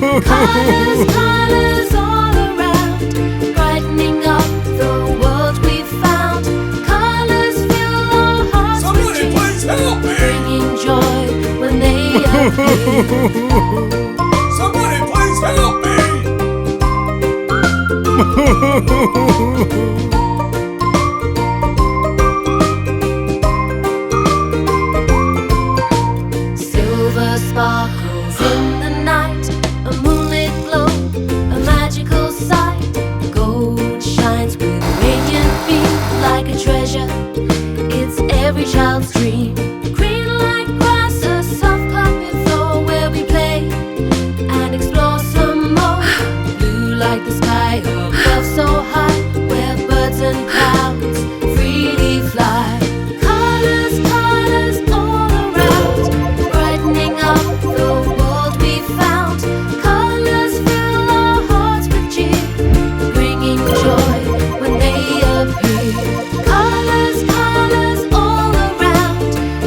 Colors, colors all around, brightening up the world we found. Colors fill our hearts with cheer, please help me! bringing joy when they appear. Somebody please help me! Silver sparkles in the night, a moonlit glow, a magical sight. Gold shines with a radiant beam like a treasure. It's every child's dream. Green like grass, a soft carpet floor where we play and explore some more. Blue like the sky above so high, where birds and clouds freely fly. Colors, colors all around, brightening up the world we found. Colors fill our hearts with cheer, bringing joy when they appear. Colors, colors all around,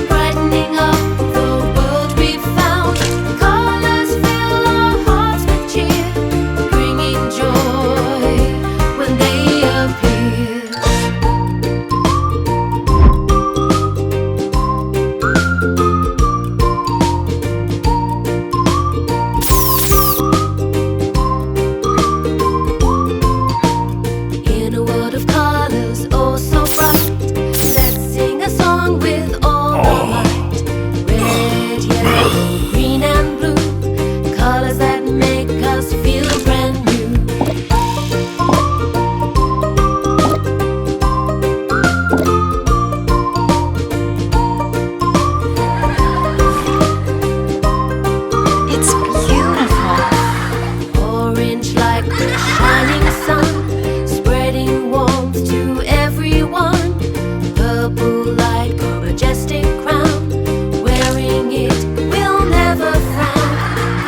brightening up the world we found. Colors fill our hearts with cheer, bringing joy when they appear. In a world of colors, oh so bright, let's sing a song with all our might. Red, yellow, green and blue, colors that make us feel brand new. It's beautiful. Orange like the shining sun, spreading warmth to everyone. Purple like a majestic crown, wearing it will never frown.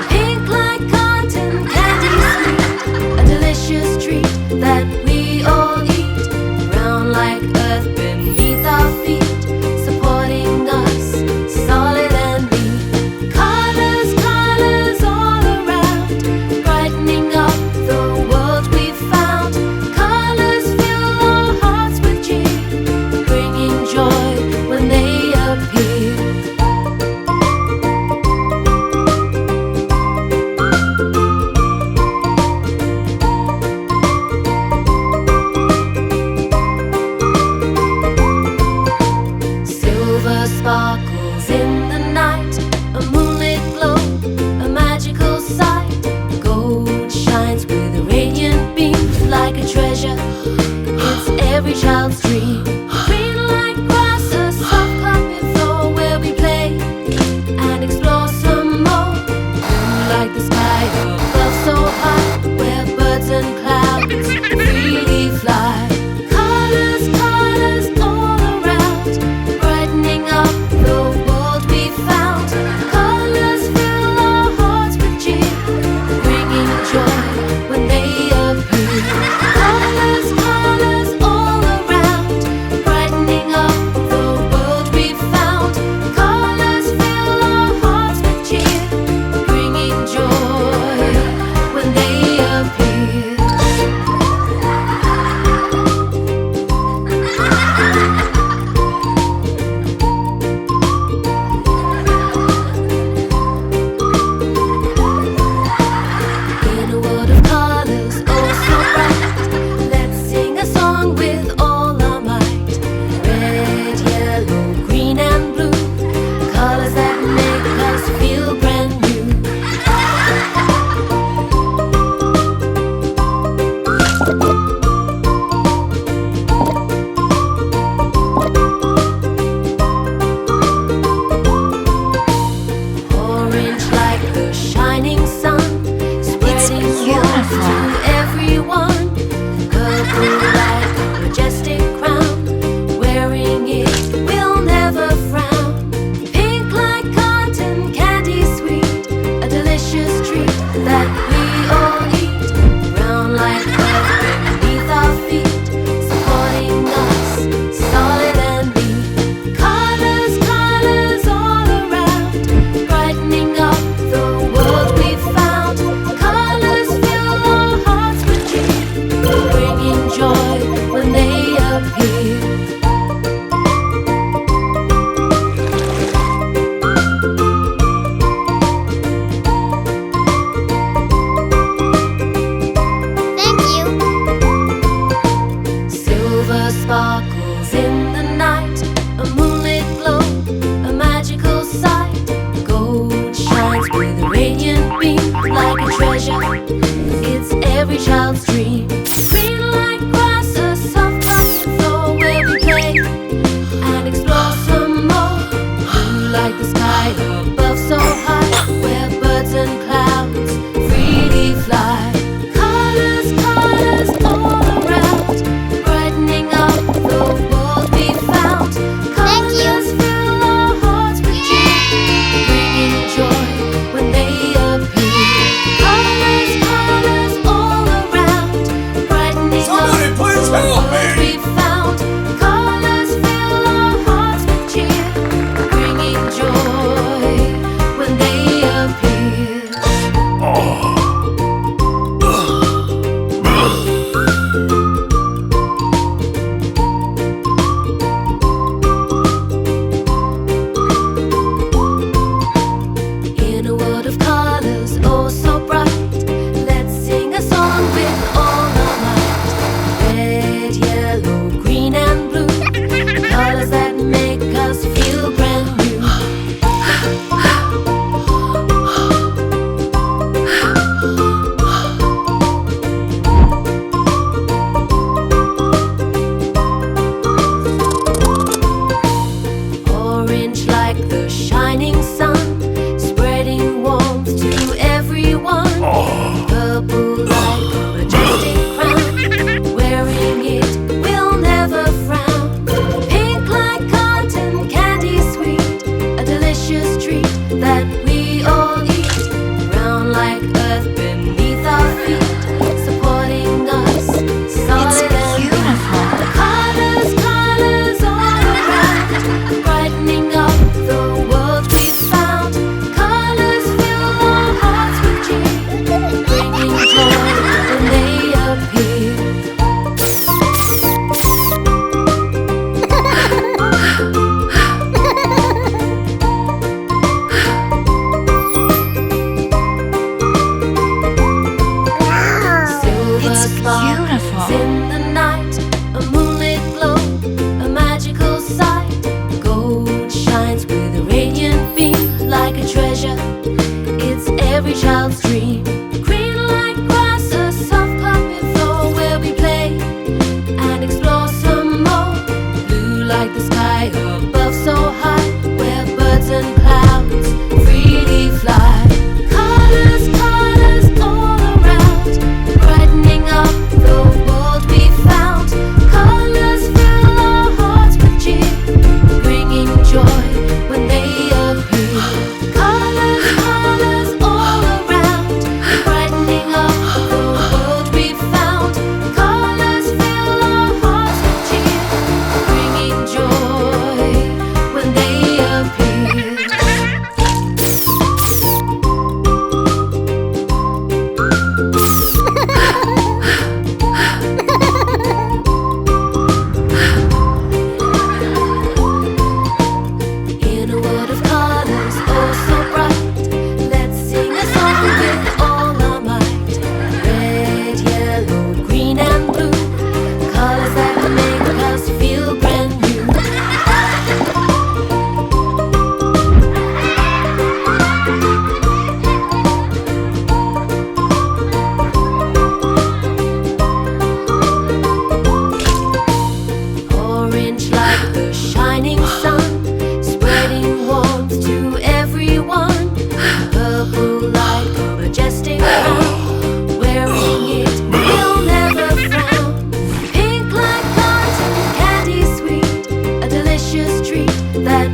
Pink like cotton candy sweet, a delicious treat that we all eat. Brown like earth beneath our feet, supporting us solid and neat. Colors, colors all around, brightening up the world we found. Colors fill our hearts with cheer, bringing joy when they appear. Silver sparkles in the night, a moonlit glow, a magical sight. Gold shines with a radiant beam like a treasure. It's every child's dream. Green like grass, a soft carpet floor where we play and explore some more. Blue like the sky above so high, where birds and clouds freely fly. Colors, colors all around, brightening up the world we the shining sun, spreading warmth to everyone. Purple like a majestic crown, wearing it will never frown. Pink like cotton candy sweet, a delicious treat that we all eat. Brown like earth beneath our feet, supporting us solid and beautiful. Colors, colors all around, brightening up the world we found. Colors fill our hearts with cheer, bringing joy when they appear. Silver It's sparkles beautiful. in the night, a moonlit glow, a magical sight. Gold shines with a radiant beam, like a treasure. It's every child's dream. Green like grass, a soft carpet floor where we play and explore some more. Blue like the sky above so high, where birds and clouds freely fly. Colors, colors all around, brightening up the world we found. Colors fill our hearts with cheer, bringing joy when they appear. Colors, colors all around, brightening up the world we found. Colors fill our hearts with cheer, bringing joy when they appear. In a world of colors, oh so bright, let's sing a song with all our might. Red, yellow, green and blue, colors that make us feel brand new. Orange like the shining sun, spreading warmth to everyone. Purple like a majestic crown, wearing it will never frown. Pink like cotton candy sweet, a delicious treat that